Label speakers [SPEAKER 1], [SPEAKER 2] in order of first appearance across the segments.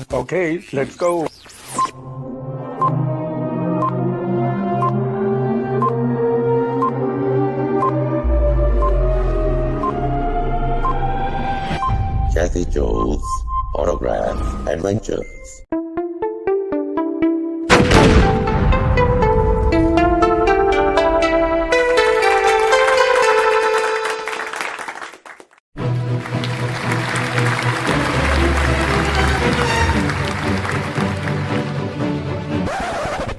[SPEAKER 1] Okay, let's go.
[SPEAKER 2] Jazzy Joe's Autograph Adventures.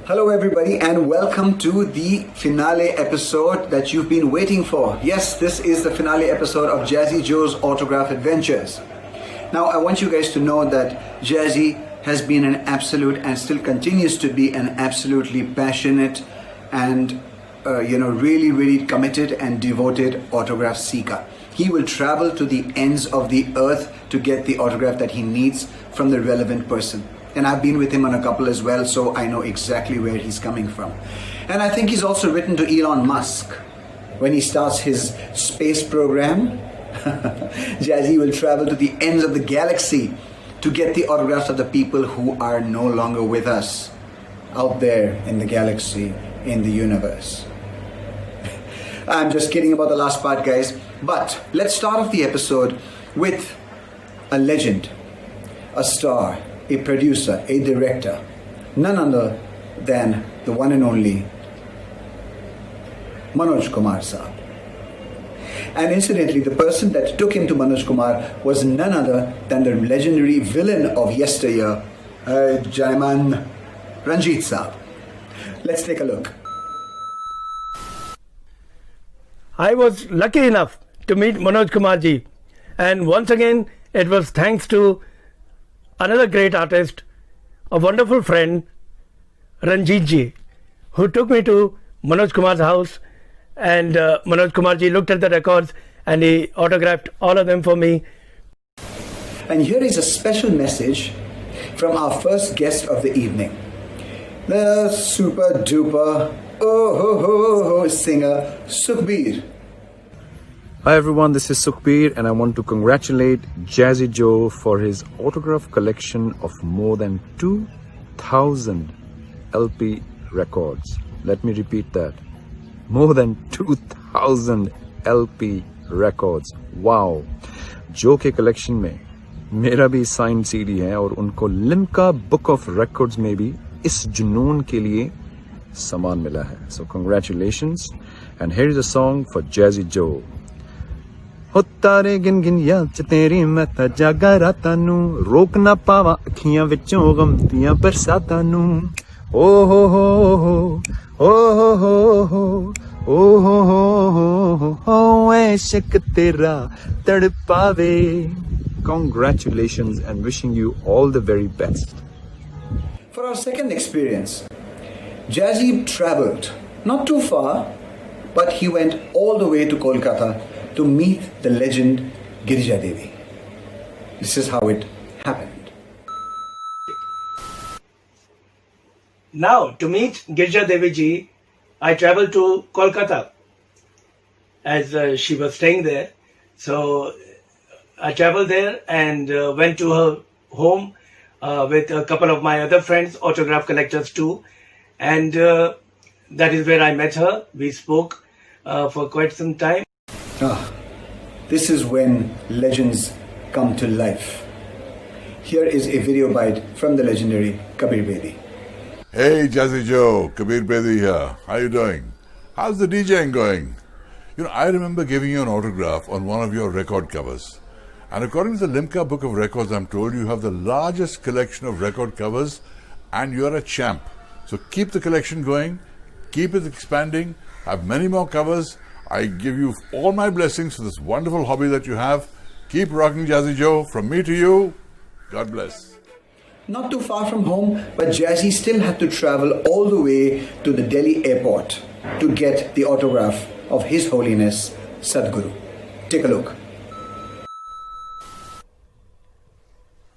[SPEAKER 3] Hello everybody and welcome to the finale episode that you've been waiting for. Yes, this is the finale episode of Jazzy Joe's Autograph Adventures. Now I want you guys to know that Jazzy has been an absolute and still continues to be an absolutely passionate and really committed and devoted autograph seeker. He will travel to the ends of the earth to get the autograph that he needs from the relevant person. And I've been with him on a couple as well, so I know exactly where he's coming from. And I think he's also written to Elon Musk. When he starts his space program, Jazzy will travel to the ends of the galaxy to get the autographs of the people who are no longer with us out there in the galaxy, in the universe. I'm just kidding about the last part, guys. But let's start off the episode with a legend, a star, a producer, a director, none other than the one and only Manoj Kumar Saab. And incidentally, the person that took him to Manoj Kumar was none other than the legendary villain of yesteryear, Jaiman Ranjit Saab. Let's take a look.
[SPEAKER 1] I was lucky enough to meet Manoj Kumar ji, and once again it was thanks to another great artist, a wonderful friend, Ranjit ji, who took me to Manoj Kumar's house, and Manoj Kumar ji looked at the records and he autographed all of them for me.
[SPEAKER 3] And here is a special message from our first guest of the evening, the super duper singer Sukhbir.
[SPEAKER 4] Hi everyone, this is Sukhbir and I want to congratulate Jazzy Joe for his autograph collection of more than 2,000 LP records. Let me repeat that. More than 2,000 LP records. Wow! Joe के collection में मेरा भी signed CD है और उनको Limca Book of Records में भी इस जुनून के लिए सम्मान मिला है. So congratulations, and here is a song for Jazzy Joe. हो तारे गिन गिन याद च तेरी मैं ता जागा रातां नू रोक ना पावा अखियां विचों गम दियां बरसातां नू ओ हो हो हो ओ हो हो ओ हो हो ऐशक तेरा तड़पावे. Congratulations and wishing you all the very best.
[SPEAKER 3] For our second experience, Jazzy traveled not too far, but he went all the way to Kolkata to meet the legend Girija Devi. This is how it happened.
[SPEAKER 1] Now, to meet Girija Devi ji, I traveled to Kolkata as she was staying there. So I traveled there and went to her home with a couple of my other friends, autograph collectors too. And that is where I met her. We spoke for quite some time.
[SPEAKER 3] This is when legends come to life. Here is a video bite from the legendary Kabir Bedi.
[SPEAKER 5] Hey Jazzy Joe, Kabir Bedi here. How you doing? How's the DJing going? You know, I remember giving you an autograph on one of your record covers. And according to the Limca Book of Records, I'm told you have the largest collection of record covers and you're a champ. So keep the collection going, keep it expanding, have many more covers. I give you all my blessings for this wonderful hobby that you have. Keep rocking, Jazzy Joe. From me to you, God bless.
[SPEAKER 3] Not too far from home, but Jazzy still had to travel all the way to the Delhi airport to get the autograph of His Holiness Sadhguru. Take a look.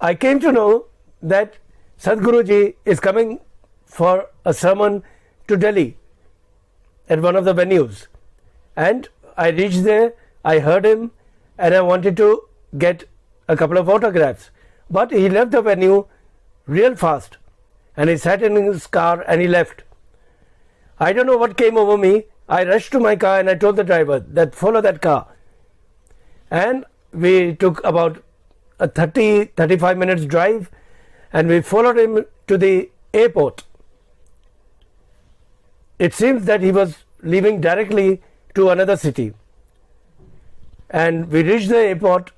[SPEAKER 1] I came to know that Sadhguru ji is coming for a sermon to Delhi at one of the venues. And I reached there, I heard him, and I wanted to get a couple of autographs. But he left the venue real fast. And he sat in his car and he left. I don't know what came over me. I rushed to my car and I told the driver that follow that car. And we took about a 35 minutes drive and we followed him to the airport. It seems that he was leaving directly to another city. And we reached the airport.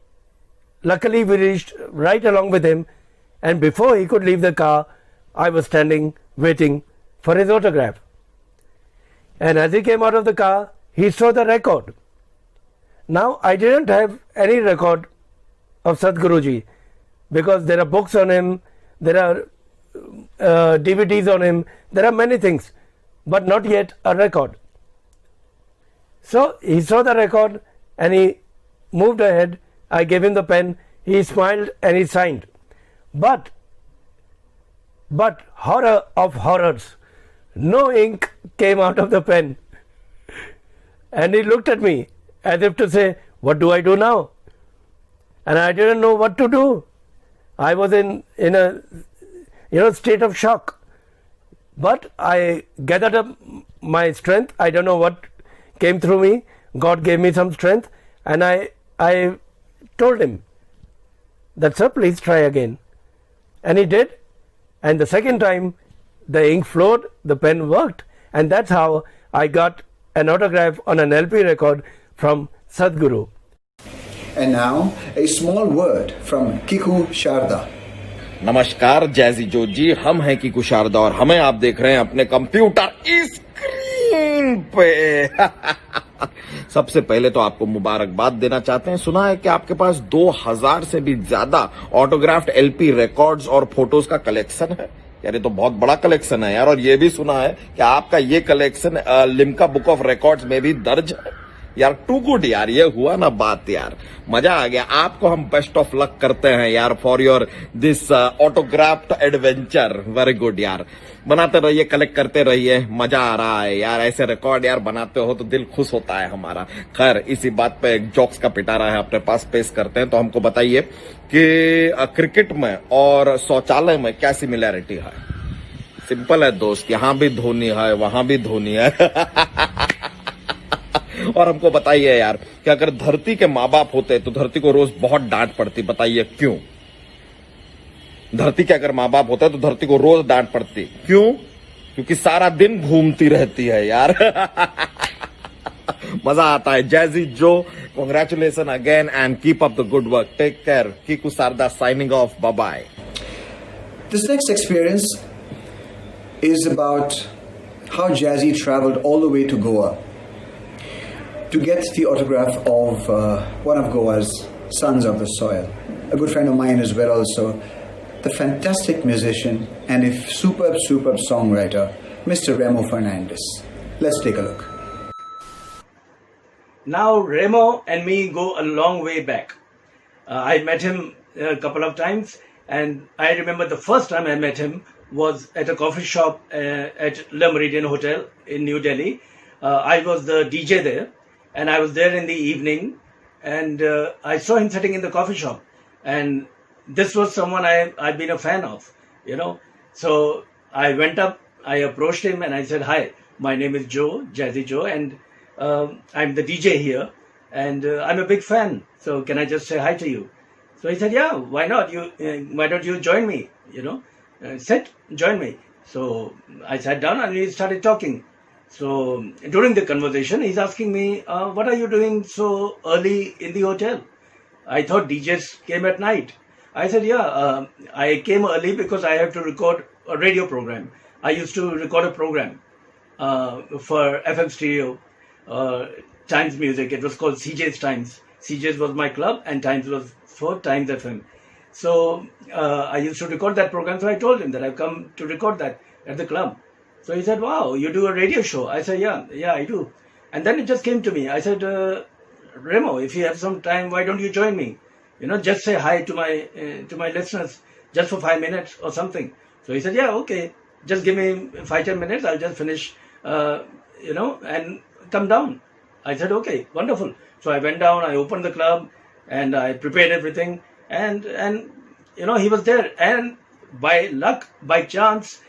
[SPEAKER 1] Luckily, we reached right along with him. And before he could leave the car, I was standing waiting for his autograph. And as he came out of the car, he saw the record. Now, I didn't have any record of Sadhguruji because there are books on him, there are DVDs on him, there are many things, but not yet a record. So he saw the record and he moved ahead. I gave him the pen, he smiled and he signed. But horror of horrors, no ink came out of the pen. And he looked at me as if to say, what do I do now? And I didn't know what to do. I was in a state of shock. But I gathered up my strength. I don't know what came through me. God gave me some strength. And I told him that, sir, please try again. And he did. And the second time, the ink flowed, the pen worked. And that's how I got an autograph on an LP record from Sadhguru.
[SPEAKER 3] And now, a small word from Kiku Sharda.
[SPEAKER 6] नमस्कार jazzy जो जी, हम हैं किकू शारदा और हमें आप देख रहे हैं अपने कंप्यूटर स्क्रीन पे। सबसे पहले तो आपको मुबारकबाद देना चाहते हैं। सुना है कि आपके पास 2000 से भी ज्यादा ऑटोग्राफ्ड एलपी रिकॉर्ड्स और फोटोज का कलेक्शन है। यार ये तो बहुत बड़ा कलेक्शन है यार। और ये भी सुना है कि आपका ये collection Limca book of records में भी दर्ज है। यार टू गुड यार, ये हुआ ना बात यार, मजा आ गया। आपको हम बेस्ट ऑफ लक करते हैं यार for your this autographed adventure. Very good यार, बनाते रहिए, कलेक्ट करते रहिए, मजा आ रहा है यार। ऐसे रिकॉर्ड यार बनाते हो तो दिल खुश होता है हमारा। खैर इसी बात पे एक जोक्स का पिटारा है अपने पास, पेश करते हैं। तो हमको बताइए कि क्रिकेट में और शौचालय में क्या सिमिलैरिटी है? सिंपल है दोस्त, यहां भी धोनी है, वहां भी धोनी है। और हमको बताइए यार कि अगर धरती के माँ बाप होते तो धरती को रोज बहुत डांट पड़ती, बताइए क्यों? धरती के अगर माँ बाप होते तो धरती को रोज डांट पड़ती, क्यों? क्योंकि सारा दिन घूमती रहती है यार। मजा आता है। जैजी जो, congratulation again and keep up the good work. Take care. Kiku Sharda signing off. Bye bye.
[SPEAKER 3] This next experience is about how Jazzy traveled all the way to Goa to get the autograph of one of Goa's sons of the soil, a good friend of mine as well also, the fantastic musician and a superb songwriter, Mr. Remo Fernandez. Let's take a look.
[SPEAKER 1] Now Remo and me go a long way back. I met him a couple of times, and I remember the first time I met him was at a coffee shop at Le Méridien Hotel in New Delhi. I was the DJ there. And I was there in the evening, and I saw him sitting in the coffee shop. And this was someone I've been a fan of, you know. So I went up, I approached him, and I said, "Hi, my name is Joe, Jazzy Joe, and I'm the DJ here, and I'm a big fan. So can I just say hi to you?" So he said, "Yeah, why not? Why don't you join me? You know, sit, join me." So I sat down and we started talking. So during the conversation, he's asking me, "What are you doing so early in the hotel? I thought DJs came at night." I said, "Yeah, I came early because I have to record a radio program. I used to record a program for FM stereo, Times Music. It was called CJ's Times. CJ's was my club and Times was for Times FM. So I used to record that program. So I told him that I've come to record that at the club. So he said, "Wow, you do a radio show?" I said, yeah, I do. And then it just came to me. I said, "Remo, if you have some time, why don't you join me? You know, just say hi to my listeners, just for 5 minutes or something." So he said, "Yeah, okay. Just give me 5-10 minutes. I'll just finish, and come down." I said, "Okay, wonderful." So I went down. I opened the club, and I prepared everything. And he was there. And by luck, by chance,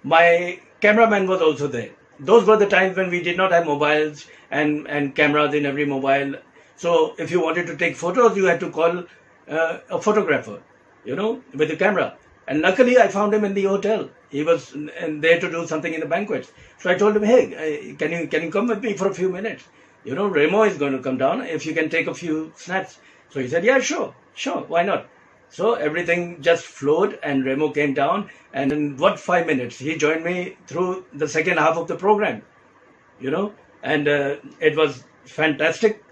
[SPEAKER 1] my cameraman was also there. Those were the times when we did not have mobiles and cameras in every mobile. So if you wanted to take photos, you had to call a photographer, with the camera. And luckily, I found him in the hotel. He was there to do something in the banquet. So I told him, hey, can you come with me for a few minutes? Remo is going to come down. If you can take a few snaps. So he said, yeah, sure, why not? So everything just flowed and Remo came down, and in 5 minutes, he joined me through the second half of the program, and it was fantastic,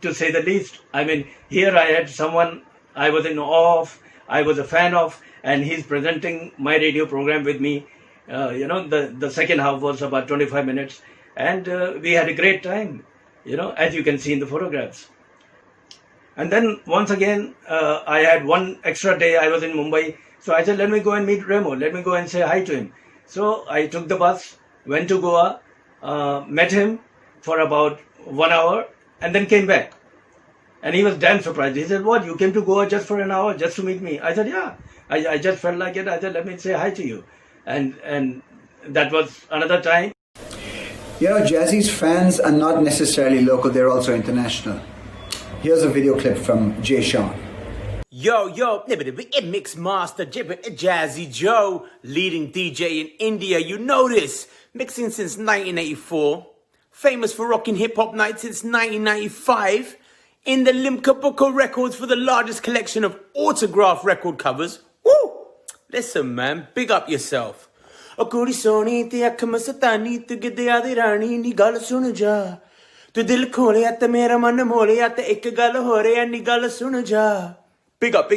[SPEAKER 1] to say the least. I mean, here I had someone I was in awe of, I was a fan of, and he's presenting my radio program with me. The second half was about 25 minutes, and we had a great time, as you can see in the photographs. And then once again, I had one extra day. I was in Mumbai. So I said, let me go and meet Remo. Let me go and say hi to him. So I took the bus, went to Goa, met him for about 1 hour, and then came back. And he was damn surprised. He said, what, you came to Goa just for an hour, just to meet me? I said, yeah. I just felt like it. I said, let me say hi to you. And that was another time.
[SPEAKER 3] Jazzy's fans are not necessarily local. They're also international. Here's a video clip from Jay Sean.
[SPEAKER 7] Yo, Mix Master Jazzy Joe, leading DJ in India. You know this. Mixing since 1984. Famous for rocking hip-hop nights since 1995. In the Limca Book of Records for the largest collection of autograph record covers. Woo! Listen, man, big up yourself. O kudi soni te akh masatani tu gidya di rani ni gal sun ja. Tu dil kholiya te mera man moliya te ek gal ho reya ni gal sun ja. Big up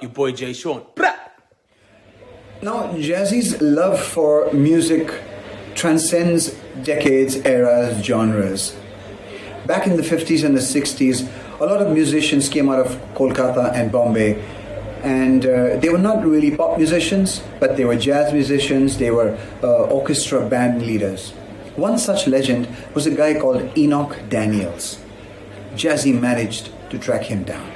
[SPEAKER 7] your boy Jay Sean. Blah.
[SPEAKER 3] Now, Jazzy's love for music transcends decades, eras, genres. Back in the 50s and the 60s, a lot of musicians came out of Kolkata and Bombay, and they were not really pop musicians, but they were jazz musicians, they were orchestra band leaders. One such legend was a guy called Enoch Daniels. Jazzy managed to track him down.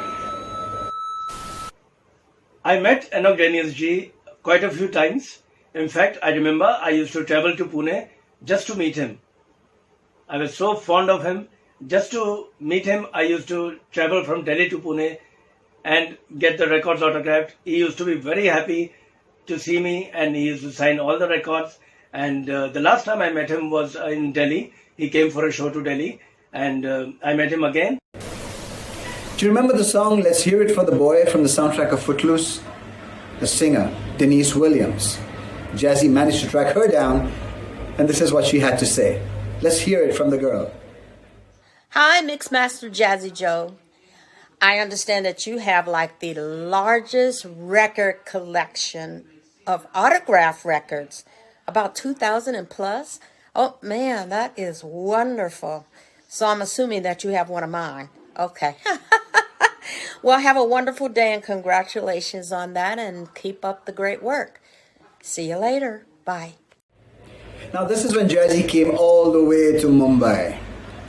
[SPEAKER 1] I met Enoch Daniels ji quite a few times. In fact, I remember I used to travel to Pune just to meet him. I was so fond of him. Just to meet him, I used to travel from Delhi to Pune and get the records autographed. He used to be very happy to see me, and he used to sign all the records. And the last time I met him was in Delhi. He came for a show to Delhi, and I met him again.
[SPEAKER 3] Do you remember the song Let's Hear It for the Boy from the soundtrack of Footloose? The singer, Denise Williams. Jazzy managed to track her down, and this is what she had to say. Let's hear it from the girl.
[SPEAKER 8] Hi, Mixmaster Jazzy Joe. I understand that you have like the largest record collection of autograph records, about 2,000 and plus. Oh man, that is wonderful. So I'm assuming that you have one of mine. Okay. Well, have a wonderful day and congratulations on that, and keep up the great work. See you later. Bye.
[SPEAKER 3] Now, this is when Jazzy came all the way to Mumbai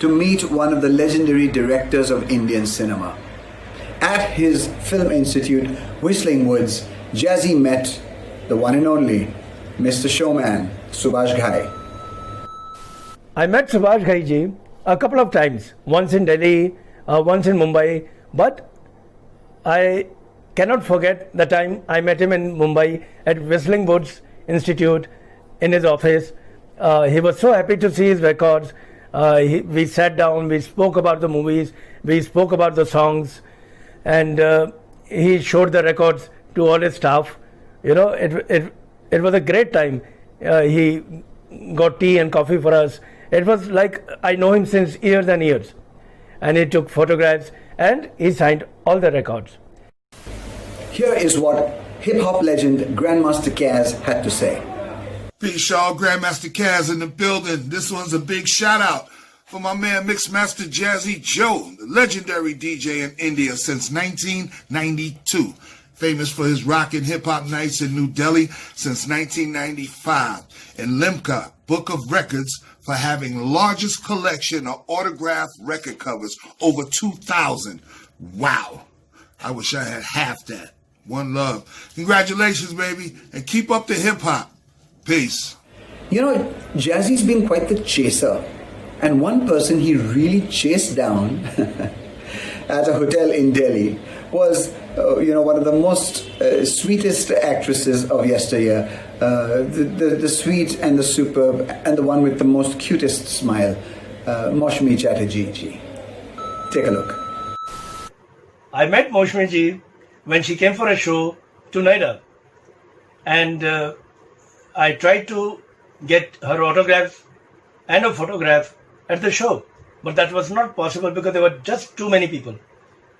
[SPEAKER 3] to meet one of the legendary directors of Indian cinema. At his film institute, Whistling Woods, Jazzy met the one and only Mr. Showman, Subhash Ghai.
[SPEAKER 1] I met Subhash Ghai ji a couple of times, once in Delhi, once in Mumbai, but I cannot forget the time I met him in Mumbai at Whistling Woods Institute in his office. He was so happy to see his records. We sat down, we spoke about the movies, we spoke about the songs, and he showed the records to all his staff. It was a great time. He got tea and coffee for us. It was like I know him since years and years. And he took photographs and he signed all the records.
[SPEAKER 3] Here is what hip-hop legend Grandmaster Caz had to say.
[SPEAKER 9] Peace, y'all. Grandmaster Caz in the building. This one's a big shout out for my man Mixmaster Jazzy Joe, the legendary DJ in India since 1992. Famous for his rock and hip-hop nights in New Delhi since 1995. And Limca Book of Records for having largest collection of autographed record covers, over 2,000. Wow. I wish I had half that. One love. Congratulations, baby, and keep up the hip hop. Peace.
[SPEAKER 3] You know, Jazzy's been quite the chaser. And one person he really chased down at a hotel in Delhi was, one of the most sweetest actresses of yesteryear. The sweet and the superb and the one with the most cutest smile, Maushmi Chatterjee ji. Take a look.
[SPEAKER 1] I met Maushmi ji when she came for a show to Noida. And I tried to get her autograph and a photograph at the show. But that was not possible because there were just too many people.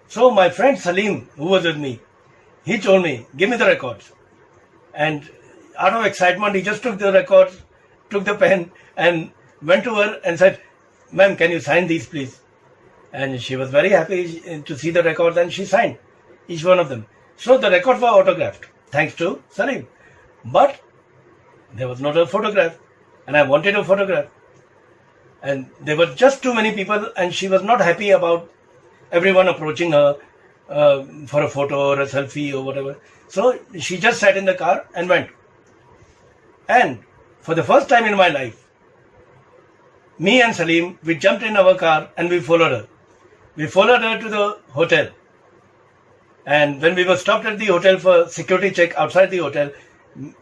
[SPEAKER 1] So my friend Salim, who was with me, he told me, give me the records. And out of excitement, he just took the records, took the pen and went to her and said, ma'am, can you sign these please? And she was very happy to see the records and she signed each one of them. So the records were autographed, thanks to Salim. But there was not a photograph and I wanted a photograph. And there were just too many people and she was not happy about everyone approaching her for a photo or a selfie or whatever. So she just sat in the car and went. And for the first time in my life, me and Salim, we jumped in our car and we followed her. We followed her to the hotel. And when we were stopped at the hotel for security check outside the hotel,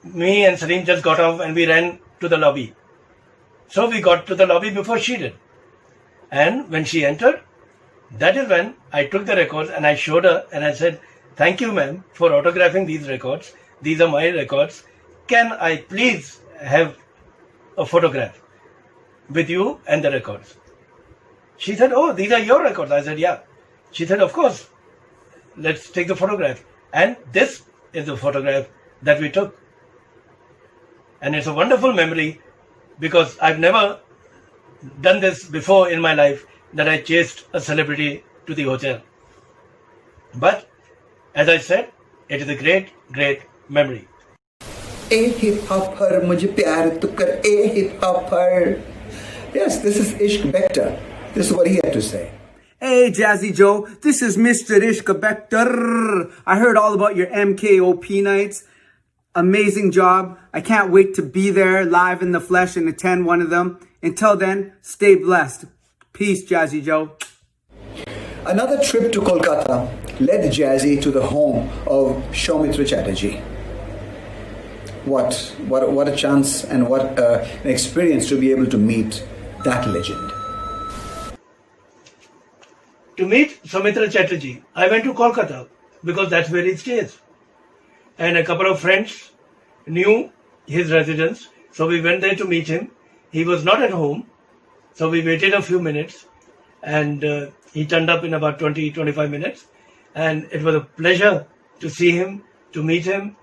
[SPEAKER 1] me and Salim just got off and we ran to the lobby. So we got to the lobby before she did. And when she entered, that is when I took the records and I showed her and I said, thank you ma'am for autographing these records. These are my records. Can I please have a photograph with you and the records? She said, oh, these are your records. I said, yeah. She said, of course. Let's take the photograph. And this is the photograph that we took. And it's a wonderful memory because I've never done this before in my life, that I chased a celebrity to the hotel. But as I said, it is a great, great memory.
[SPEAKER 3] A hip hopper, mujhe pyar tu kar, a hip hopper. Yes, this is Ishq Bector. This is what he had to say.
[SPEAKER 10] Hey Jazzy Joe, this is Mr. Ishq Bector. I heard all about your MKOP nights. Amazing job. I can't wait to be there live in the flesh and attend one of them. Until then, stay blessed. Peace, Jazzy Joe.
[SPEAKER 3] Another trip to Kolkata led Jazzy to the home of Soumitra Chatterjee. What a chance and what an experience to be able to meet that legend.
[SPEAKER 1] To meet Soumitra Chatterjee, I went to Kolkata because that's where he stays. And a couple of friends knew his residence, so we went there to meet him. He was not at home, so we waited a few minutes and he turned up in about 20-25 minutes. And it was a pleasure to see him, to meet him,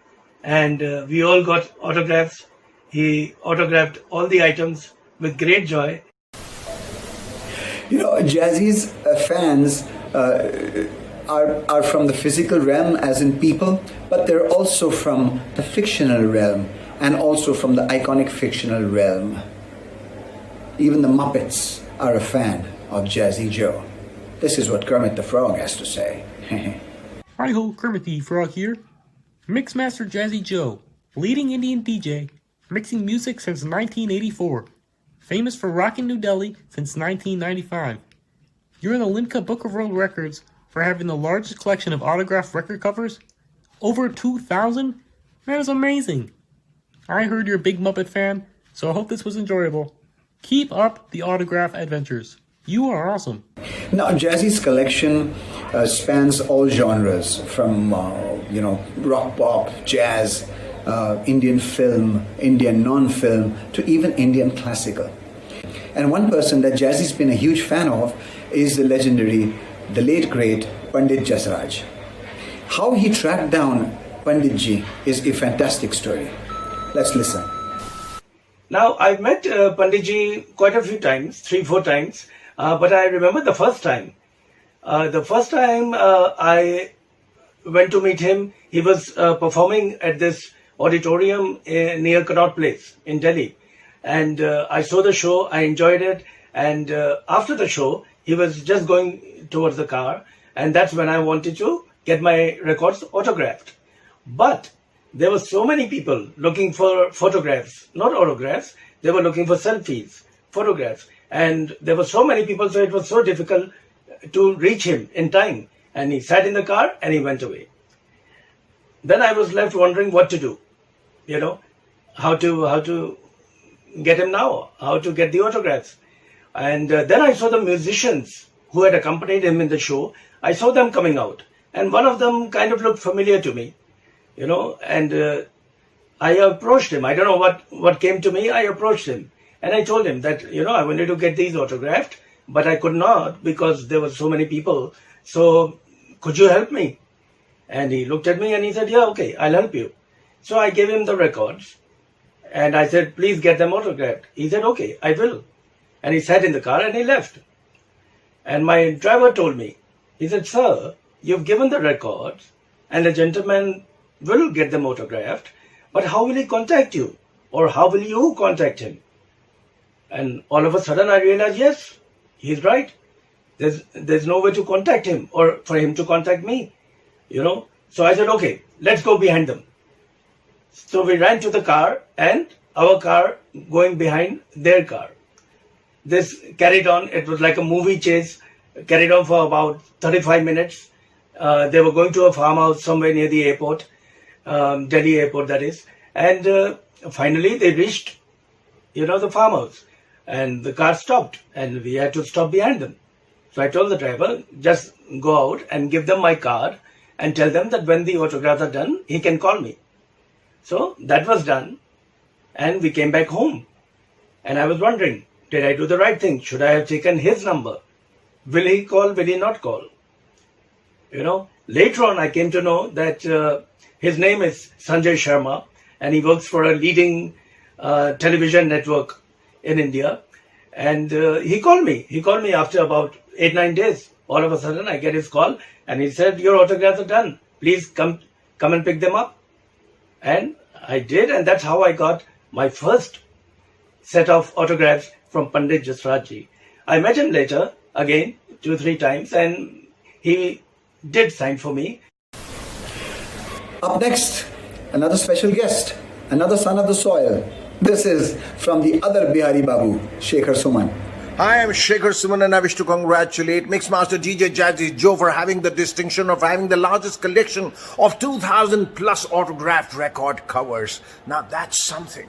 [SPEAKER 1] and we all got autographs. He autographed all the items with great joy.
[SPEAKER 3] You know, Jazzy's fans are from the physical realm, as in people, but they're also from the fictional realm and also from the iconic fictional realm. Even the Muppets are a fan of Jazzy Joe. This is what Kermit the Frog has to say.
[SPEAKER 11] Hi-ho, Kermit the Frog here. Mixmaster Jazzy Joe, leading Indian DJ, mixing music since 1984. Famous for rocking New Delhi since 1995. You're in the Limca Book of World Records for having the largest collection of autographed record covers. Over 2,000? That is amazing. I heard you're a big Muppet fan, so I hope this was enjoyable. Keep up the autograph adventures. You are awesome.
[SPEAKER 3] Now, Jazzy's collection spans all genres, from rock pop, jazz, Indian film, Indian non-film, to even Indian classical. And one person that Jazzy's been a huge fan of is the legendary, the late great Pandit Jasraj. How he tracked down Panditji is a fantastic story. Let's listen.
[SPEAKER 1] Now, I've met Panditji quite a few times, 3-4 times, but I remember the first time. The first time I went to meet him, he was performing at this auditorium near Connaught Place in Delhi. And I saw the show, I enjoyed it. And after the show, he was just going towards the car. And that's when I wanted to get my records autographed. But there were so many people looking for photographs, not autographs. They were looking for selfies, photographs. And there were so many people, so it was so difficult to reach him in time. And he sat in the car and he went away. Then I was left wondering what to do, how to get him now, how to get the autographs. And then I saw the musicians who had accompanied him in the show. I saw them coming out. And one of them kind of looked familiar to me, and I approached him. I don't know what came to me. I approached him and I told him that, I wanted to get these autographed, but I could not because there were so many people. So could you help me? And he looked at me and he said, yeah, okay, I'll help you. So I gave him the records and I said, please get them autographed. He said, okay, I will. And he sat in the car and he left. And my driver told me, he said, sir, you've given the records and the gentleman will get them autographed, but how will he contact you? Or how will you contact him? And all of a sudden I realized, yes, he's right. There's no way to contact him or for him to contact me, So I said, okay, let's go behind them. So we ran to the car and our car going behind their car. This carried on. It was like a movie chase, carried on for about 35 minutes. They were going to a farmhouse somewhere near the airport, Delhi airport that is. And finally they reached, the farmhouse. And the car stopped and we had to stop behind them. So I told the driver, just go out and give them my card and tell them that when the autographs are done, he can call me. So that was done and we came back home. And I was wondering, did I do the right thing? Should I have taken his number? Will he call? Will he not call? Later on I came to know that his name is Sanjay Sharma and he works for a leading television network in India. And he called me. He called me after about 8-9 days. All of a sudden I get his call and he said, your autographs are done. Please come and pick them up. And I did, and that's how I got my first set of autographs from Pandit Jasraj ji. I met him later, again, 2-3 times, and he did sign for me.
[SPEAKER 3] Up next, another special guest, another son of the soil. This is from the other Bihari Babu, Shekhar Suman.
[SPEAKER 6] Hi, I'm Shekhar Suman and I wish to congratulate Mixmaster DJ Jazzy Joe for having the distinction of having the largest collection of 2,000 plus autographed record covers. Now that's something.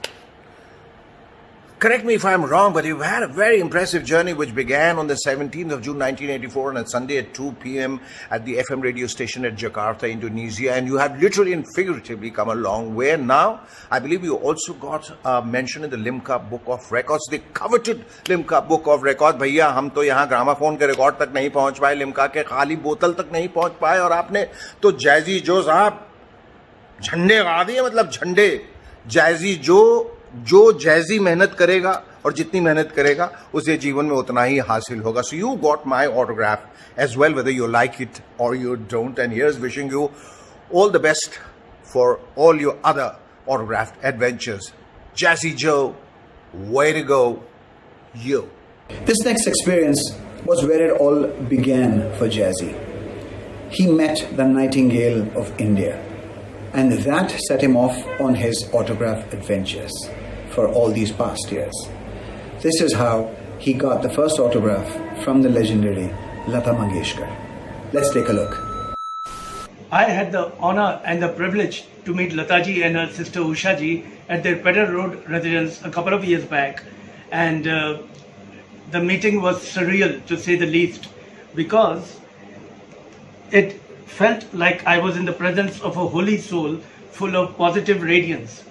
[SPEAKER 6] Correct me if I'm wrong, but you've had a very impressive journey which began on the 17th of June 1984 on a Sunday at 2 p.m. at the FM radio station at Jakarta, Indonesia, and you have literally and figuratively come a long way. And now, I believe you also got mentioned in the Limca Book of Records, the coveted Limca Book of Records. भैया हम तो यहाँ gramophone के record तक नहीं पहुँच पाए, Limca के खाली बोतल तक नहीं पहुँच पाए, और आपने तो जैजी जो साहब झंडे गा दिए, मतलब झंडे। जैजी जो जैजी मेहनत करेगा और जितनी मेहनत करेगा उसे जीवन में उतना ही हासिल होगा. So you got my autograph as well, whether you like it or you don't, and here's wishing you all the best for all your other autographed adventures. Jazzy Joe, way to go, you.
[SPEAKER 3] This next experience was where it all began for Jazzy. He met the Nightingale of India, and that set him off on his autograph adventures for all these past years. This is how he got the first autograph from the legendary Lata Mangeshkar. Let's take a look.
[SPEAKER 1] I had the honor and the privilege to meet Lataji and her sister Ushaji at their Pedder Road residence a couple of years back, and the meeting was surreal to say the least, because it felt like I was in the presence of a holy soul full of positive radiance.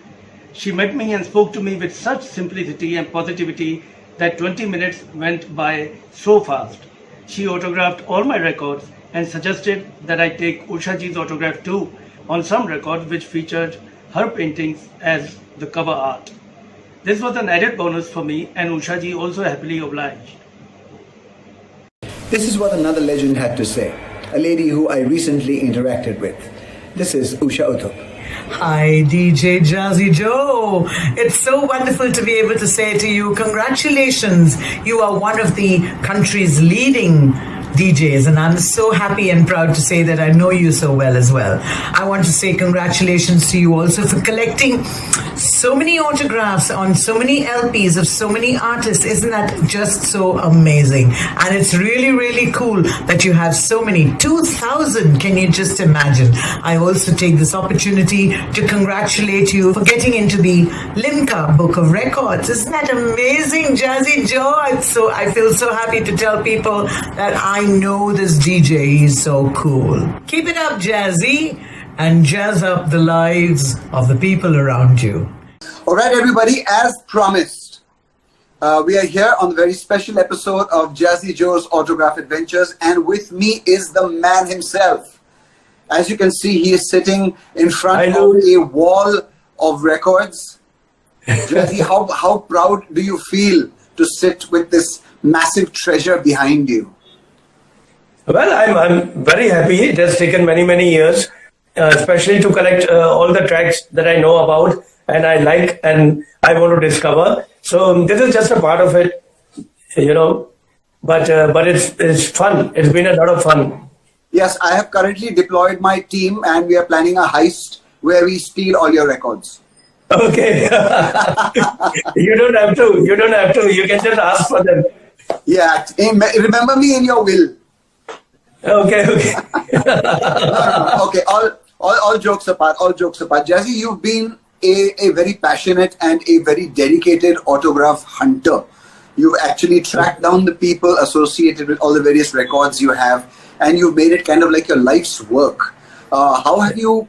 [SPEAKER 1] She met me and spoke to me with such simplicity and positivity that 20 minutes went by so fast. She autographed all my records and suggested that I take Ushaji's autograph too on some records which featured her paintings as the cover art. This was an added bonus for me, and Ushaji also happily obliged.
[SPEAKER 3] This is what another legend had to say, a lady who I recently interacted with. This is Usha Uthup.
[SPEAKER 12] Hi, DJ Jazzy Joe. It's so wonderful to be able to say to you, congratulations. You are one of the country's leading DJs, and I'm so happy and proud to say that I know you so well as well. I want to say congratulations to you also for collecting so many autographs on so many LPs of so many artists. Isn't that just so amazing? And it's really, really cool that you have so many. 2,000, can you just imagine? I also take this opportunity to congratulate you for getting into the Limca Book of Records. Isn't that amazing, Jazzy Joe? I feel so happy to tell people that I know this DJ. He's so cool. Keep it up, Jazzy, and jazz up the lives of the people around you.
[SPEAKER 3] All right, everybody, as promised, we are here on the very special episode of Jazzy Joe's Autograph Adventures, and with me is the man himself. As you can see, he is sitting in front of a wall of records. Jazzy, how proud do you feel to sit with this massive treasure behind you?
[SPEAKER 1] Well, I'm very happy. It has taken many years, especially to collect all the tracks that I know about and I like and I want to discover. So this is just a part of it, you know. But it's fun. It's been a lot of fun.
[SPEAKER 3] Yes, I have currently deployed my team and we are planning a heist where we steal all your records.
[SPEAKER 1] Okay. You don't have to. You don't have to. You can just ask for them.
[SPEAKER 3] Yeah. Remember me in your will.
[SPEAKER 1] Okay.
[SPEAKER 3] No. Okay. All jokes apart. Jazzy, you've been a very passionate and a very dedicated autograph hunter. You've actually tracked down the people associated with all the various records you have, and you've made it kind of like your life's work. How have you,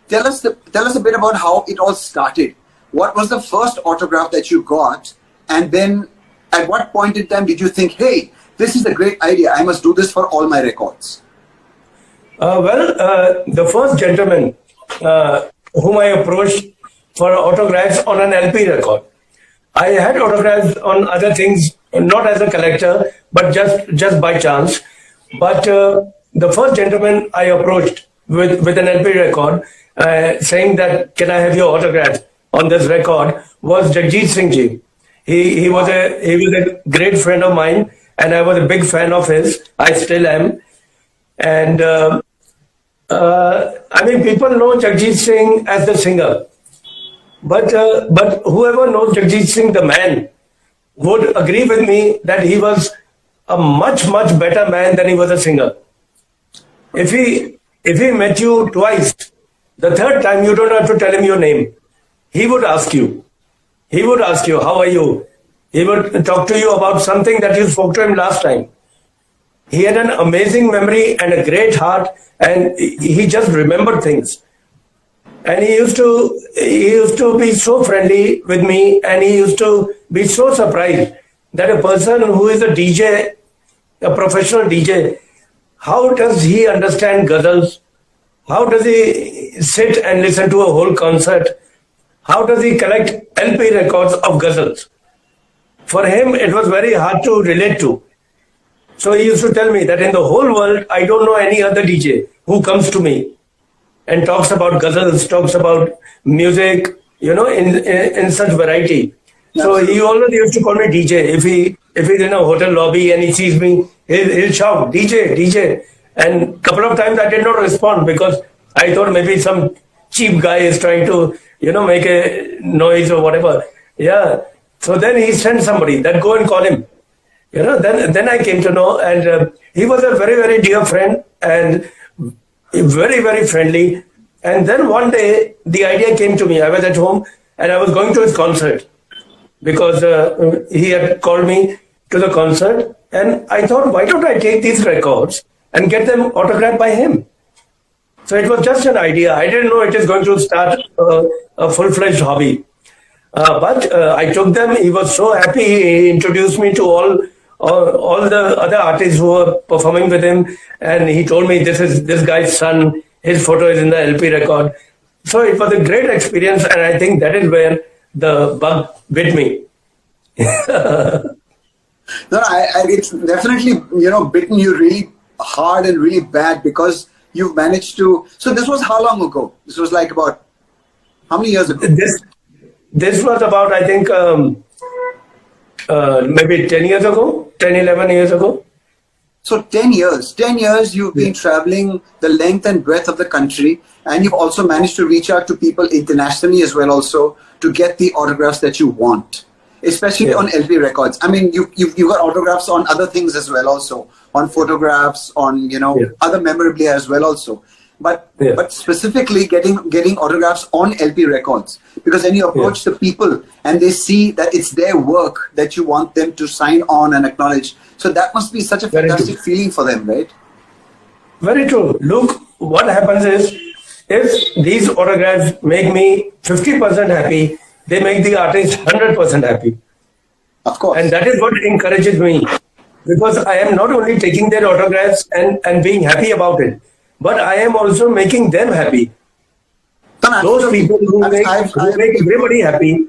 [SPEAKER 3] tell us a bit about how it all started. What was the first autograph that you got? And then at what point in time did you think, hey, this is a great idea, I must do this for all my records?
[SPEAKER 1] The first gentleman whom I approached for autographs on an LP record. I had autographs on other things, not as a collector, but just by chance. But the first gentleman I approached with an LP record, saying that, can I have your autograph on this record, was Jagjit Singh Ji. He was a great friend of mine, and I was a big fan of his. I still am. And people know Jagjit Singh as the singer. But whoever knows Jagjit Singh, the man, would agree with me that he was a much better man than he was a singer. If he met you twice, the third time you don't have to tell him your name. He would ask you. How are you? He would talk to you about something that you spoke to him last time. He had an amazing memory and a great heart, and he just remembered things. And he used to be so friendly with me, and he used to be so surprised that a person who is a DJ, a professional DJ, how does he understand ghazals? How does he sit and listen to a whole concert? How does he collect LP records of ghazals? For him, it was very hard to relate to. So he used to tell me that in the whole world, I don't know any other DJ who comes to me and talks about ghazals, talks about music, in such variety. So he always used to call me DJ. If he's in a hotel lobby and he sees me, he'll shout, DJ. And a couple of times I did not respond because I thought maybe some cheap guy is trying to, make a noise or whatever. Yeah. So then he sent somebody that go and call him. Then I came to know, and he was a very, very dear friend and very, very friendly. And then one day the idea came to me. I was at home and I was going to his concert because he had called me to the concert, and I thought, why don't I take these records and get them autographed by him? So it was just an idea. I didn't know it is going to start a full-fledged hobby. But I took them. He was so happy. He introduced me to all the other artists who were performing with him, and he told me, this is this guy's son. His photo is in the LP record. So it was a great experience, and I think that is where the bug bit me.
[SPEAKER 3] No, it's definitely bitten you really hard and really bad because you've managed to. So this was how long ago? This was like about how many years ago?
[SPEAKER 1] This was about, I think, maybe 10 years ago, 10, 11 years ago.
[SPEAKER 3] So 10 years you've been traveling the length and breadth of the country, and you've also managed to reach out to people internationally as well also to get the autographs that you want, especially on LP records. I mean, you've got autographs on other things as well also, on photographs, on, other memorabilia as well also. But specifically getting autographs on LP records, because then you approach the people and they see that it's their work that you want them to sign on and acknowledge. So that must be such a fantastic feeling for them, right?
[SPEAKER 1] Very true. Look, what happens is, if these autographs make me 50% happy, they make the artist 100% happy.
[SPEAKER 3] Of course.
[SPEAKER 1] And that is what encourages me, because I am not only taking their autographs and being happy about it, but I am also making them happy. Those people who make everybody happy.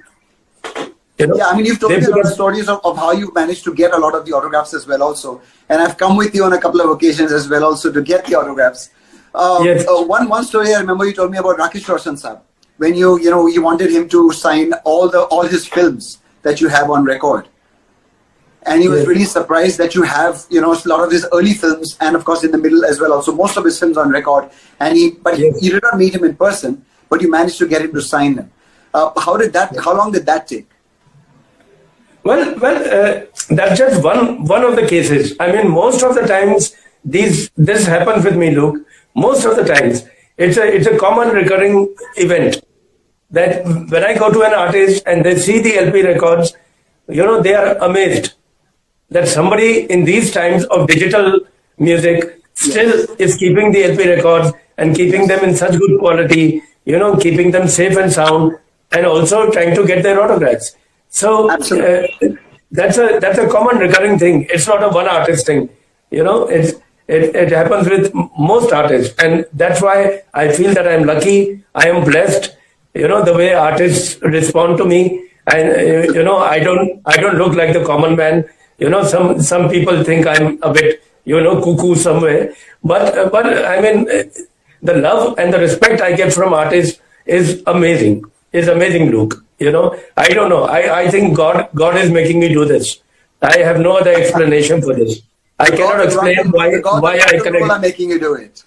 [SPEAKER 3] Yeah, I mean, you've told me a lot of stories of how you managed to get a lot of the autographs as well also. And I've come with you on a couple of occasions as well also to get the autographs. One story I remember you told me about Rakesh Roshan Saab, when you wanted him to sign all his films that you have on record. And he was really surprised that you have, a lot of his early films, and of course in the middle as well also, most of his films on record. And you did not meet him in person, but you managed to get him to sign them. How long did that take?
[SPEAKER 1] Well, that's just one of the cases. I mean, most of the times this happens with me, Luke. Most of the times, it's a common recurring event that when I go to an artist and they see the LP records, they are amazed that somebody in these times of digital music still is keeping the LP records and keeping them in such good quality, keeping them safe and sound, and also trying to get their autographs. So that's a common recurring thing. It's not a one artist thing. It happens with most artists, and that's why I feel that I'm lucky. I am blessed. The way artists respond to me, and I don't look like the common man. Some people think I'm a bit cuckoo somewhere, but I mean the love and the respect I get from artists is amazing. Is amazing, Luke. I don't know. I think God is making me do this. I have no other explanation for this. I cannot explain why I connect.
[SPEAKER 3] Are making you do it.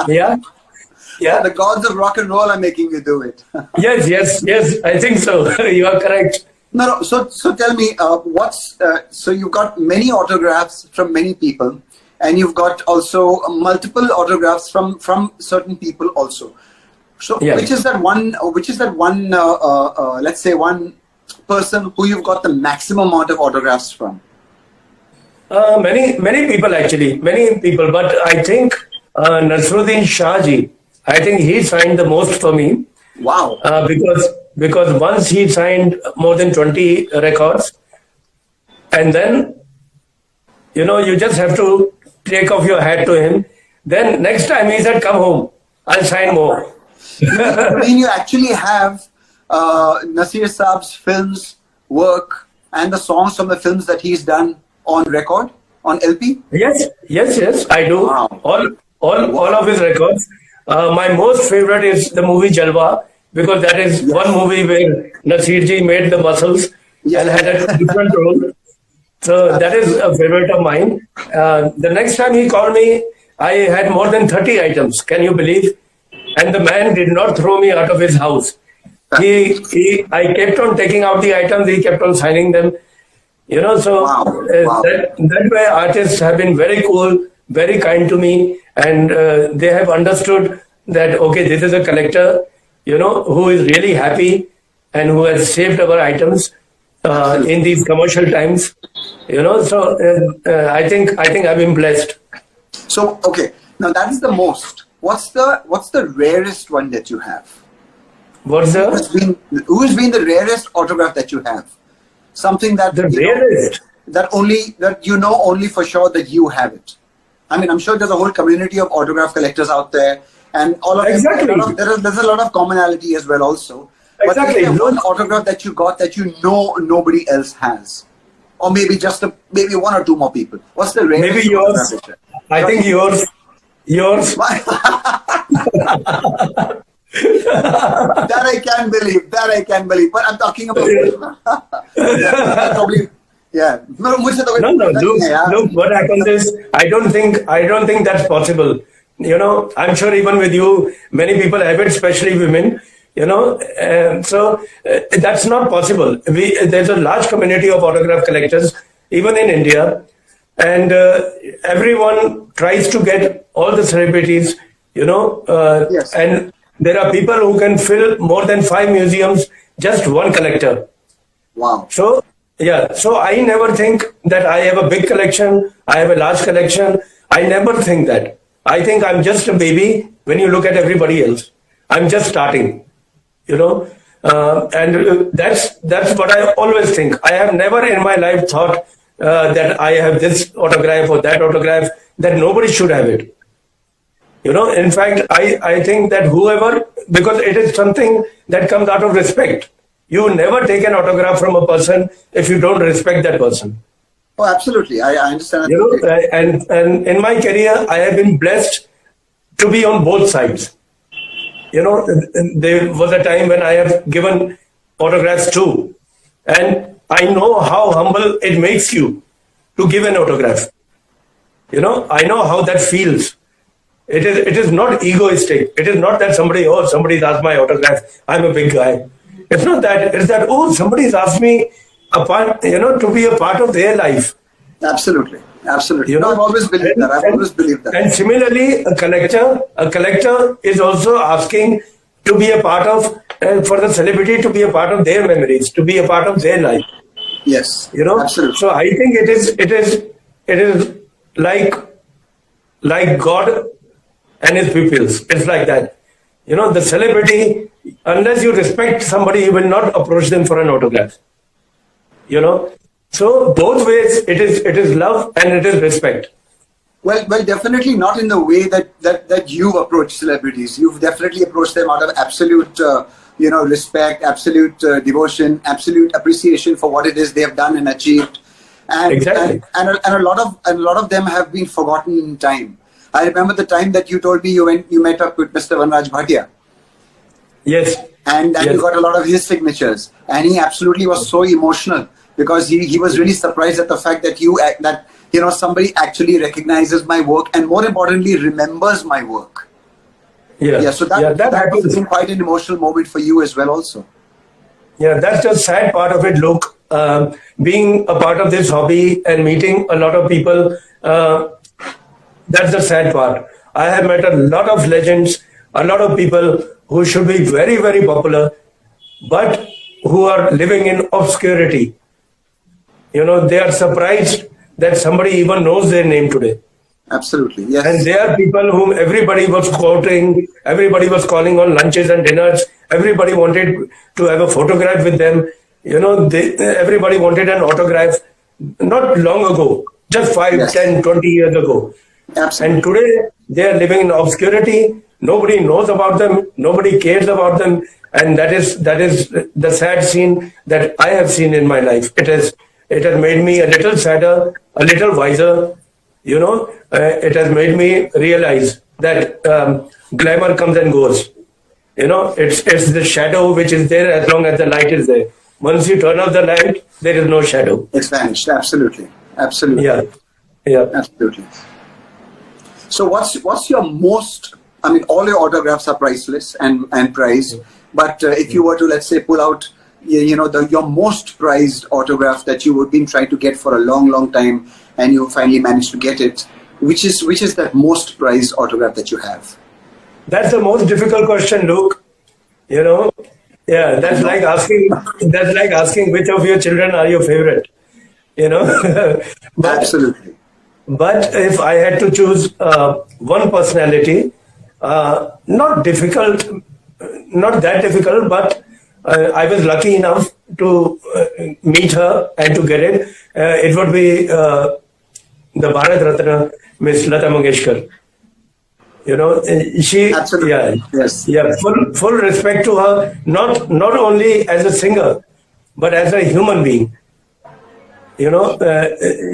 [SPEAKER 1] Yeah.
[SPEAKER 3] The gods of rock and roll are making you do it.
[SPEAKER 1] Yes. I think so. You are correct.
[SPEAKER 3] No. So tell me, so you've got many autographs from many people, and you've got also multiple autographs from certain people also. So which is that one? Let's say one person who you've got the maximum amount of autographs from.
[SPEAKER 1] Many people actually, but I think Nasruddin Shahji, I think he signed the most for me.
[SPEAKER 3] Wow.
[SPEAKER 1] Because once he signed more than 20 records, and then you just have to take off your hat to him. Then next time he said, "Come home, I'll sign more."
[SPEAKER 3] I mean, you actually have Nasir Saab's films, work, and the songs from the films that he's done on record, on LP?
[SPEAKER 1] Yes, I do. Wow. All of his records. My most favorite is the movie Jalwa, because that is one movie where Nasirji made the muscles and had a different role. So that is a favorite of mine. The next time he called me, I had more than 30 items. Can you believe? And the man did not throw me out of his house. I kept on taking out the items. He kept on signing them. That way artists have been very cool, very kind to me, and they have understood that, okay, this is a collector, who is really happy and who has saved our items in these commercial times. I think I've been blessed.
[SPEAKER 3] So, okay, now that is the most. What's the rarest one that you have? Who has been the rarest autograph that you have? Something that only for sure that you have it. I mean, I'm sure there's a whole community of autograph collectors out there, and all of them, there's a lot of commonality as well also.
[SPEAKER 1] Exactly.
[SPEAKER 3] But one autograph that you got that nobody else has, or maybe maybe one or two more people. What's the rarest?
[SPEAKER 1] Maybe yours. I think yours.
[SPEAKER 3] That I can believe. But I'm talking about Yeah. No,
[SPEAKER 1] Look, what happens is, I don't think that's possible. I'm sure even with you, many people have it, especially women. That's not possible. There's a large community of autograph collectors, even in India, and everyone tries to get all the celebrities.
[SPEAKER 3] Yes.
[SPEAKER 1] And there are people who can fill more than 5 museums, just one collector.
[SPEAKER 3] Wow.
[SPEAKER 1] So I never think that I have a big collection, I have a large collection. I never think that. I think I'm just a baby when you look at everybody else. I'm just starting, and that's what I always think. I have never in my life thought that I have this autograph or that autograph, that nobody should have it. In fact, I think that whoever, because it is something that comes out of respect. You never take an autograph from a person if you don't respect that person.
[SPEAKER 3] Oh, absolutely. I understand.
[SPEAKER 1] And in my career, I have been blessed to be on both sides. There was a time when I have given autographs too. And I know how humble it makes you to give an autograph. I know how that feels. It is not egoistic. It is not that somebody's asked my autograph, I'm a big guy. It's not that. It's that, somebody's asked me to be a part of their life.
[SPEAKER 3] Absolutely. I've always believed that.
[SPEAKER 1] And similarly, a collector is also asking to be a part of, for the celebrity to be a part of their memories, to be a part of their life.
[SPEAKER 3] Yes. Absolutely.
[SPEAKER 1] So I think it is like God and his pupils. It's like that. The celebrity, unless you respect somebody, you will not approach them for an autograph. So both ways, it is love and it is respect.
[SPEAKER 3] Well, definitely not in the way that you approach celebrities. You've definitely approached them out of absolute, respect, absolute devotion, absolute appreciation for what it is they have done and achieved. And,
[SPEAKER 1] exactly.
[SPEAKER 3] And a lot of them have been forgotten in time. I remember the time that you told me you met up with Mr. Vanraj Bhatia.
[SPEAKER 1] Yes.
[SPEAKER 3] And
[SPEAKER 1] yes.
[SPEAKER 3] You got a lot of his signatures. And he absolutely was so emotional because he was really surprised at the fact that somebody actually recognizes my work and more importantly remembers my work.
[SPEAKER 1] Yeah.
[SPEAKER 3] So that was quite an emotional moment for you as well also.
[SPEAKER 1] Yeah, that's the sad part of it, Luke. Being a part of this hobby and meeting a lot of people, that's the sad part. I have met a lot of legends, a lot of people who should be very, very popular, but who are living in obscurity. They are surprised that somebody even knows their name today.
[SPEAKER 3] Absolutely, yes.
[SPEAKER 1] And there are people whom everybody was quoting, everybody was calling on lunches and dinners, everybody wanted to have a photograph with them. Everybody wanted an autograph not long ago, just 5, 10, 20 years ago.
[SPEAKER 3] Absolutely.
[SPEAKER 1] And today they are living in obscurity. Nobody knows about them. Nobody cares about them. And that is the sad scene that I have seen in my life. It has made me a little sadder, a little wiser. It has made me realize that glamour comes and goes. It's the shadow which is there as long as the light is there. Once you turn off the light, there is no shadow.
[SPEAKER 3] It's vanished. Absolutely.
[SPEAKER 1] Yeah.
[SPEAKER 3] Absolutely. So what's your most, all your autographs are priceless and prized, but if you were to, let's say, pull out, your most prized autograph that you have been trying to get for a long, long time and you finally managed to get it, which is that most prized autograph that you have?
[SPEAKER 1] That's the most difficult question, Luke. Yeah, that's like asking which of your children are your favorite.
[SPEAKER 3] Absolutely.
[SPEAKER 1] But if I had to choose one personality, not that difficult, but I was lucky enough to meet her and to get it. It would be the Bharat Ratna, Miss Lata Mangeshkar. She,
[SPEAKER 3] absolutely.
[SPEAKER 1] Full respect to her, not only as a singer, but as a human being.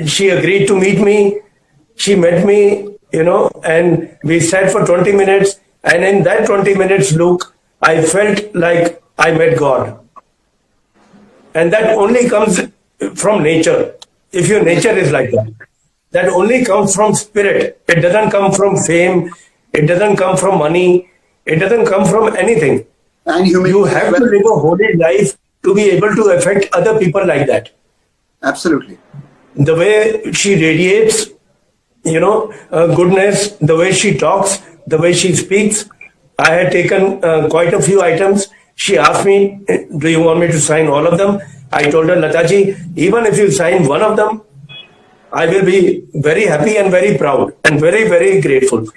[SPEAKER 1] She agreed to meet me. She met me, and we sat for 20 minutes. And in that 20 minutes, Luke, I felt like I met God. And that only comes from nature. if your nature is like that. That only comes from spirit. It doesn't come from fame. It doesn't come from money. It doesn't come from anything.
[SPEAKER 3] And humility.
[SPEAKER 1] You have to live a holy life to be able to affect other people like that.
[SPEAKER 3] Absolutely.
[SPEAKER 1] The way she radiates, goodness, the way she talks, the way she speaks. I had taken quite a few items. She asked me, do you want me to sign all of them? I told her, Lataji, even if you sign one of them, I will be very happy and very proud and very, very grateful.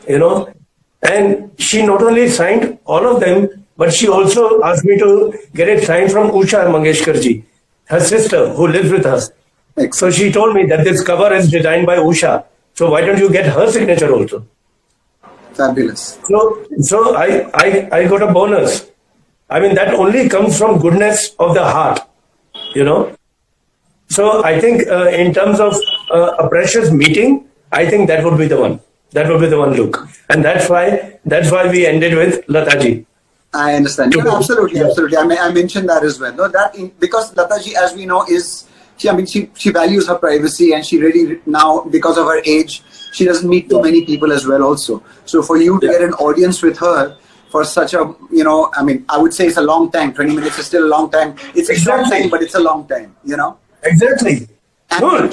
[SPEAKER 1] And she not only signed all of them, but she also asked me to get it signed from Usha Mangeshkar ji, her sister who lives with us. So she told me that this cover is designed by Usha. So why don't you get her signature also?
[SPEAKER 3] Fabulous.
[SPEAKER 1] So I got a bonus. I mean, that only comes from goodness of the heart, So I think in terms of a precious meeting, I think that would be the one. That would be the one, Luke. And that's why we ended with Lataji.
[SPEAKER 3] I understand. No, absolutely. I mentioned that as well. No, because Lataji, as we know, she values her privacy, and she really now, because of her age, she doesn't meet too many people as well also. So for you to get an audience with her for such a, I would say it's a long time. 20 minutes is still a long time. It's a short time, but it's a long time,
[SPEAKER 1] Exactly.
[SPEAKER 3] And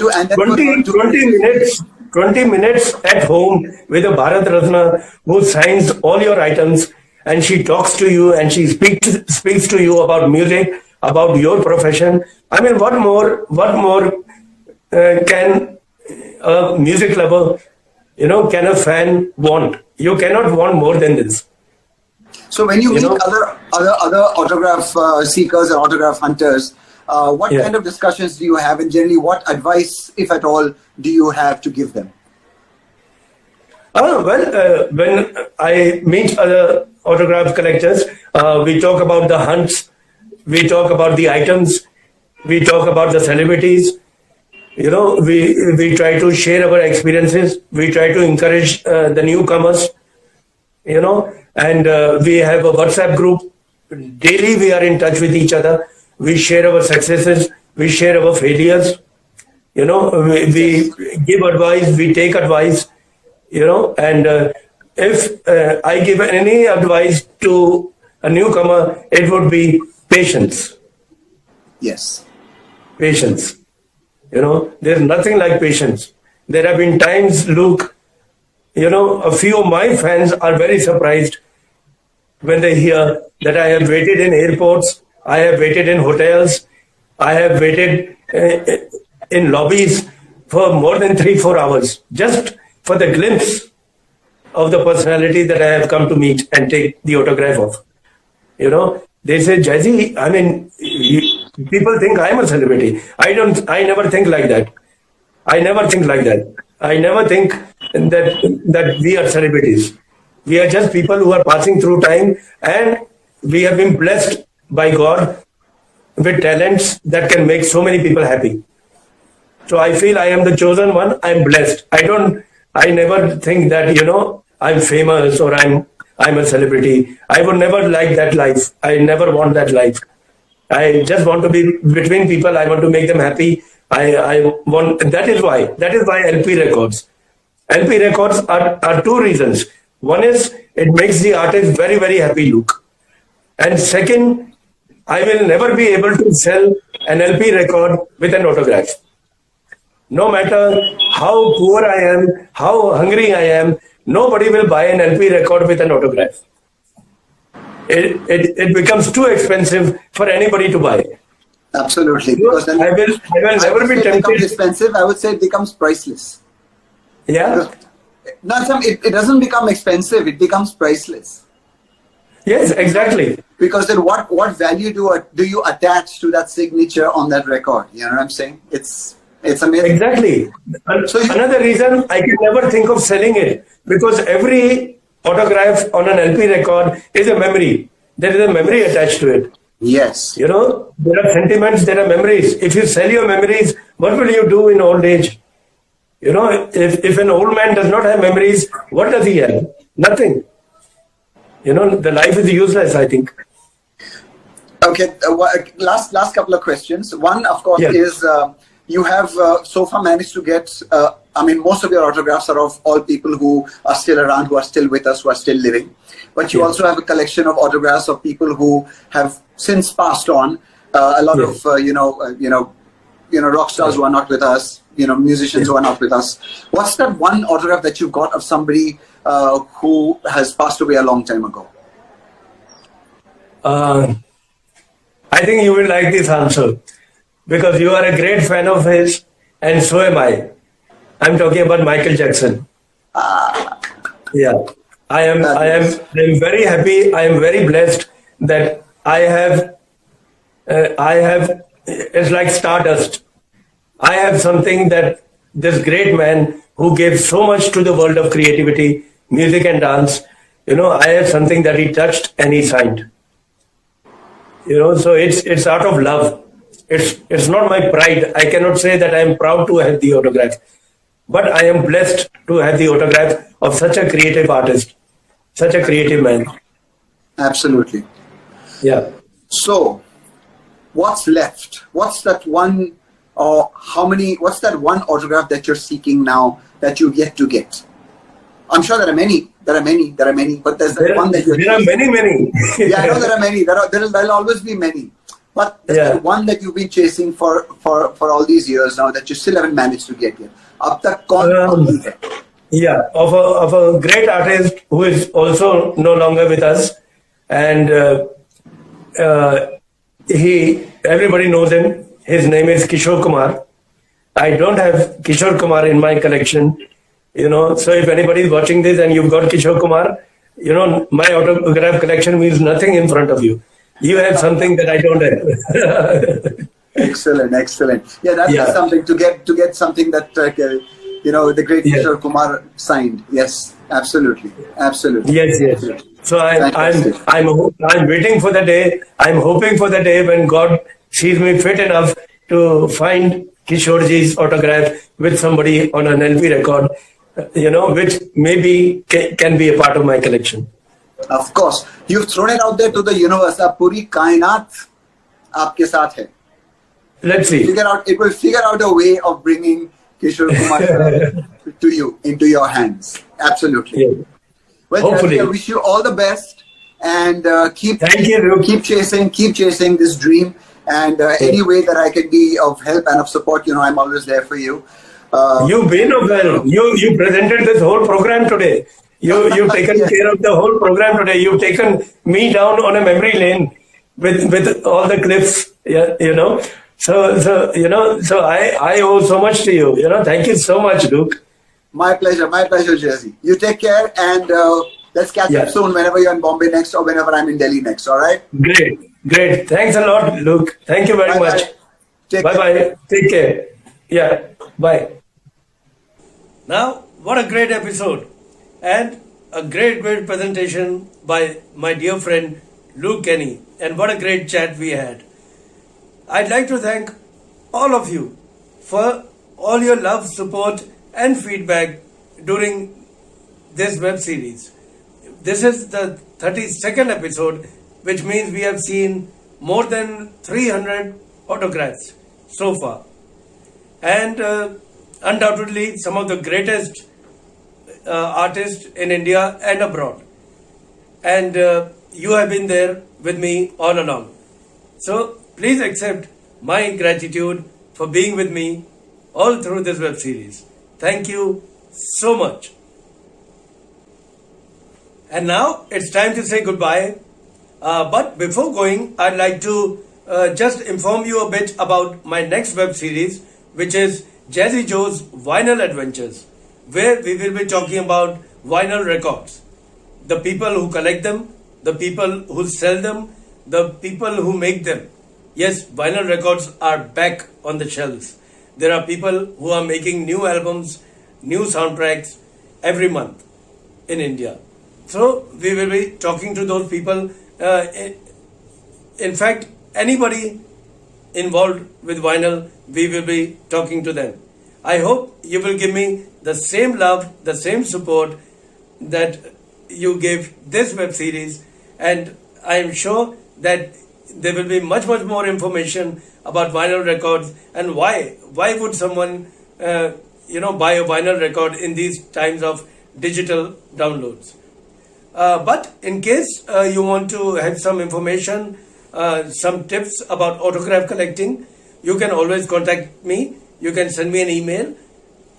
[SPEAKER 1] 20 minutes at home with a Bharat Ratna who signs all your items, and she talks to you and she speaks to you about music, about your profession. I mean, what more can a music lover, can a fan want? You cannot want more than this.
[SPEAKER 3] So when you meet other autograph seekers or autograph hunters, what kind of discussions do you have, and generally what advice, if at all, do you have to give them?
[SPEAKER 1] When I meet other autograph collectors, we talk about the hunts, we talk about the items, we talk about the celebrities. We try to share our experiences. We try to encourage the newcomers. And we have a WhatsApp group. Daily we are in touch with each other. We share our successes. We share our failures. We give advice. We take advice. And if I give any advice to a newcomer, it would be patience.
[SPEAKER 3] Yes.
[SPEAKER 1] Patience. There's nothing like patience. There have been times, Luke, a few of my fans are very surprised when they hear that I have waited in airports, I have waited in hotels, I have waited in lobbies for more than 3-4 hours, just for the glimpse of the personality that I have come to meet and take the autograph of. They say, Jazzy, I mean, people think I'm a celebrity. I never think like that. I never think that we are celebrities. We are just people who are passing through time, and we have been blessed by God with talents that can make so many people happy. So I feel I am the chosen one. I'm blessed. I never think that, I'm famous or I'm a celebrity. I would never like that life. I never want that life. I just want to be between people. I want to make them happy. That is why LP records. LP records are two reasons. One is it makes the artist very, very happy, Luke. And second, I will never be able to sell an LP record with an autograph. No matter how poor I am, how hungry I am, nobody will buy an LP record with an autograph. It becomes too expensive for anybody to buy.
[SPEAKER 3] Absolutely. Because then
[SPEAKER 1] I will never be tempted.
[SPEAKER 3] It becomes expensive. I would say it becomes priceless.
[SPEAKER 1] Yeah.
[SPEAKER 3] It doesn't become expensive. It becomes priceless.
[SPEAKER 1] Yes, exactly.
[SPEAKER 3] Because then what value do you attach to that signature on that record? You know what I'm saying? It's amazing.
[SPEAKER 1] Exactly. So another reason I can never think of selling it, because every autograph on an LP record is a memory. There is a memory attached to it.
[SPEAKER 3] Yes.
[SPEAKER 1] There are sentiments, there are memories. If you sell your memories, what will you do in old age? If an old man does not have memories, what does he have? Nothing. The life is useless, I think.
[SPEAKER 3] Okay. Last couple of questions. One, of course, is you have so far managed to get, most of your autographs are of all people who are still around, who are still with us, who are still living. But you also have a collection of autographs of people who have since passed on. A lot of, rock stars who are not with us, musicians who are not with us. What's that one autograph that you got of somebody who has passed away a long time ago?
[SPEAKER 1] I think you will like this answer because you are a great fan of his, and so am I. I'm talking about Michael Jackson. Yeah, I am very happy. I am very blessed that I have. It's like stardust. I have something that this great man who gave so much to the world of creativity, music and dance. I have something that he touched and he signed. So it's out of love. It's not my pride. I cannot say that I am proud to have the autograph, but I am blessed to have the autograph of such a creative artist, such a creative man.
[SPEAKER 3] Absolutely.
[SPEAKER 1] Yeah.
[SPEAKER 3] So, what's left? What's that one, what's that one autograph that you're seeking now that you've yet to get? I'm sure there are many, but there's that one that you're
[SPEAKER 1] There are many.
[SPEAKER 3] Yeah, I know there are many. There'll always be many. But there's that one that you've been chasing for all these years now that you still haven't managed to get yet. Ab tak kaun hai?
[SPEAKER 1] Yeah, of a great artist who is also no longer with us, and everybody knows him. His name is Kishore Kumar. I don't have Kishore Kumar in my collection, So if anybody is watching this and you've got Kishore Kumar, my autograph collection means nothing in front of you. You have something that I don't have.
[SPEAKER 3] Excellent. Yeah, that's something to get something that the great Kishore Kumar signed. Yes, absolutely.
[SPEAKER 1] Yes. So I'm waiting for the day. I'm hoping for the day when God sees me fit enough to find Kishorji's autograph with somebody on an LP record, which maybe can be a part of my collection.
[SPEAKER 3] Of course, you've thrown it out there to the universe. Ab puri kainat aapke saath hai.
[SPEAKER 1] Let's see.
[SPEAKER 3] It will figure out a way of bringing Kishore Kumar to you, into your hands. Absolutely.
[SPEAKER 1] Yeah.
[SPEAKER 3] Well,
[SPEAKER 1] hopefully.
[SPEAKER 3] I wish you all the best and keep chasing this dream. And any way that I can be of help and of support, I'm always there for you.
[SPEAKER 1] You've been of help. You presented this whole program today. You've taken care of the whole program today. You've taken me down on a memory lane with all the clips. So I owe so much to you. Thank you so much, Luke.
[SPEAKER 3] My pleasure, Jazzy. You take care and let's catch up soon whenever you're in Bombay next or whenever I'm in Delhi next. All right?
[SPEAKER 1] Great. Thanks a lot, Luke. Thank you very much. Bye. Take care. Yeah. Bye. Now, what a great episode and a great presentation by my dear friend Luke Kenny, and what a great chat we had. I'd like to thank all of you for all your love, support and feedback during this web series. This is the 32nd episode, which means we have seen more than 300 autographs so far. And undoubtedly some of the greatest artists in India and abroad. And you have been there with me all along. So please accept my gratitude for being with me all through this web series. Thank you so much. And now it's time to say goodbye. But before going, I'd like to just inform you a bit about my next web series, which is Jazzy Joe's Vinyl Adventures, where we will be talking about vinyl records. The people who collect them, the people who sell them, the people who make them. Yes, vinyl records are back on the shelves. There are people who are making new albums, new soundtracks every month in India. So we will be talking to those people. In fact, anybody involved with vinyl, we will be talking to them. I hope you will give me the same love, the same support that you gave this web series, and I am sure that there will be much more information about vinyl records and why would someone buy a vinyl record in these times of digital downloads. But in case you want to have some information, some tips about autograph collecting, you can always contact me. You can send me an email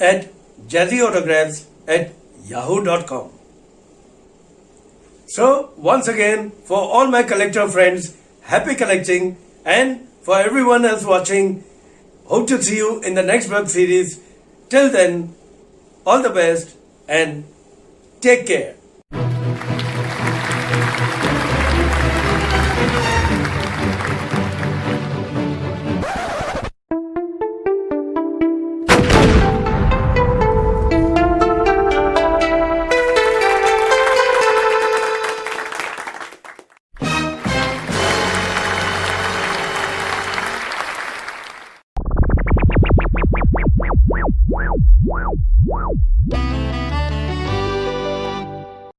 [SPEAKER 1] at jazzyautographs@yahoo.com. So once again, for all my collector friends, happy collecting, and for everyone else watching, hope to see you in the next web series. Till then, all the best and take care.